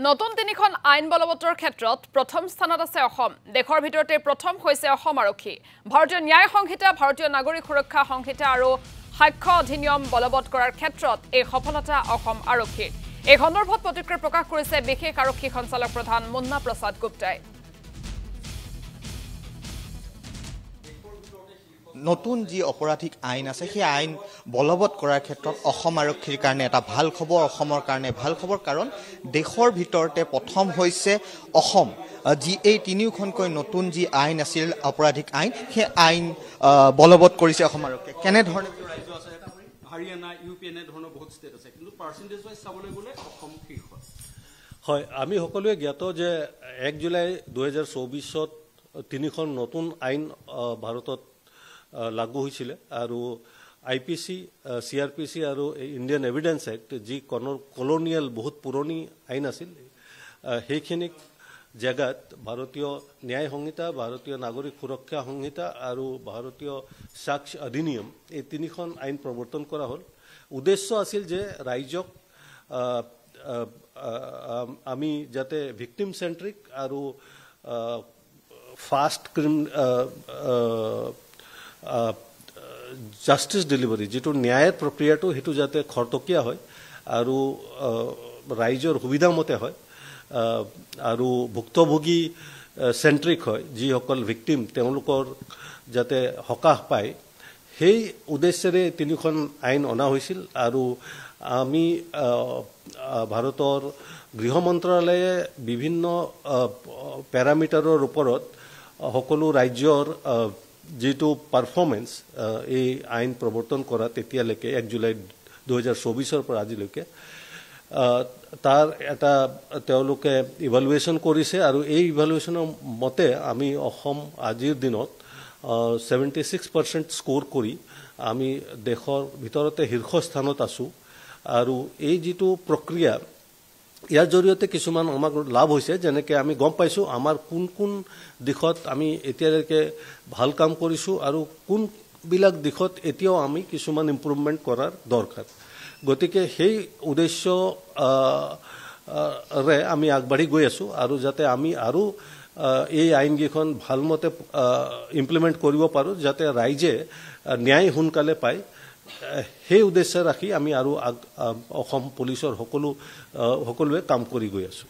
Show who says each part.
Speaker 1: নতুন তিনিখন আইন বলবৎৰ ক্ষেত্ৰত প্ৰথম স্থানত আছে অসম। দেশৰ ভিতৰতে প্ৰথম হৈছে অসম আৰক্ষী। ভাৰতীয় ন্যায় সংহিতা, ভাৰতীয় নাগৰিক সুৰক্ষা সংহিতা আৰু সাক্ষ্য অধিনিয়ম বলবৎ কৰাৰ ক্ষেত্ৰত এই সফলতা অসম আৰক্ষীৰ। এই সন্দৰ্ভত প্ৰতিক্ৰিয়া প্ৰকাশ কৰিছে বিশেষ আৰক্ষী সঞ্চালক প্ৰধান মুন্না প্ৰসাদ গুপ্তাই।
Speaker 2: নতুন যি অপৰাধিক আইন আছে সেই আইন বলবৎ কৰাৰ ক্ষেত্ৰত অসম আৰক্ষীৰ কাৰণে এটা ভাল খবৰ, অসমৰ কাৰণে ভাল খবৰ, কাৰণ দেশৰ ভিতৰতে প্ৰথম হৈছে অসম। যি এই তিনিওখনকৈ নতুন যি আইন আছিল অপৰাধিক আইন, সেই আইন বলবৎ কৰিছে অসম আৰক্ষীয়ে। কেনেধৰণে
Speaker 3: ৰাজ্য আছে, হাৰিয়ানা, ইউ পি এনেধৰণৰ বহুত ষ্টেট আছে, কিন্তু পাৰ্চেণ্টেজ ৱাইজ চাবলৈ গ'লে অসম শীৰ্ষত।
Speaker 4: হয়, আমি সকলোৱে জ্ঞাত যে 1 জুলাই 2024 তিনিখন নতুন আইন ভাৰতত লাগু হৈছিলে আৰু IPC, CRPC আৰু ইণ্ডিয়ান এভিডেন্স এক্ট, যি কলনিয়েল বহুত পুৰণি আইন আছিল, সেইখিনিক জেগাত ভাৰতীয় ন্যায় সংহিতা, ভাৰতীয় নাগৰিক সুৰক্ষা সংহিতা আৰু ভাৰতীয় সাক্ষ্য অধিনিয়ম, এই তিনিখন আইন প্ৰৱৰ্তন কৰা হ'ল। উদ্দেশ্য আছিল যে ৰাইজক আমি যাতে ভিক্টিম চেণ্ট্ৰিক আৰু ফাষ্ট জাষ্টিছ ডেলিভাৰী, যিটো ন্যায়ৰ প্ৰক্ৰিয়াটো সেইটো যাতে খৰতকীয়া হয় আৰু ৰাইজৰ সুবিধামতে হয় আৰু ভুক্তভোগী চেণ্ট্ৰিক হয়, যিসকল ভিক্টিম তেওঁলোকৰ যাতে সকাহ পায়, সেই উদ্দেশ্যেৰে তিনিখন আইন অনা হৈছিল। আৰু আমি ভাৰতৰ গৃহ মন্ত্ৰালয়ে বিভিন্ন পেৰামিটাৰৰ ওপৰত সকলো ৰাজ্যৰ যিটো পাৰফৰ্মেঞ্চ এই আইন প্ৰৱৰ্তন কৰা তেতিয়ালৈকে 1 জুলাই 2024 পৰা আজিলৈকে তাৰ এটা তেওঁলোকে ইভালুৱেশ্যন কৰিছে আৰু এই ইভালুৱেশ্যনৰ মতে আমি অসম আজিৰ দিনত 76% স্ক'ৰ কৰি আমি দেশৰ ভিতৰতে শীৰ্ষস্থানত আছোঁ। আৰু এই যিটো প্ৰক্ৰিয়া, ইয়াৰ জৰিয়তে কিছুমান আমাক লাভ হৈছে, যেনেকৈ আমি গম পাইছোঁ আমাৰ কোন কোন দিশত আমি এতিয়ালৈকে ভাল কাম কৰিছোঁ আৰু কোনবিলাক দিশত এতিয়াও আমি কিছুমান ইম্প্ৰুভমেণ্ট কৰাৰ দৰকাৰ। গতিকে সেই উদ্দেশ্যৰে আমি আগবাঢ়ি গৈ আছোঁ আৰু যাতে আমি আৰু এই আইনকেইখন ভালমতে ইমপ্লিমেণ্ট কৰিব পাৰোঁ, যাতে ৰাইজে ন্যায় সোনকালে পায়, সেই উদ্দেশ্য ৰাখি আমি আৰু অসম পুলিচৰ সকলোৱে কাম কৰি গৈ আছোঁ।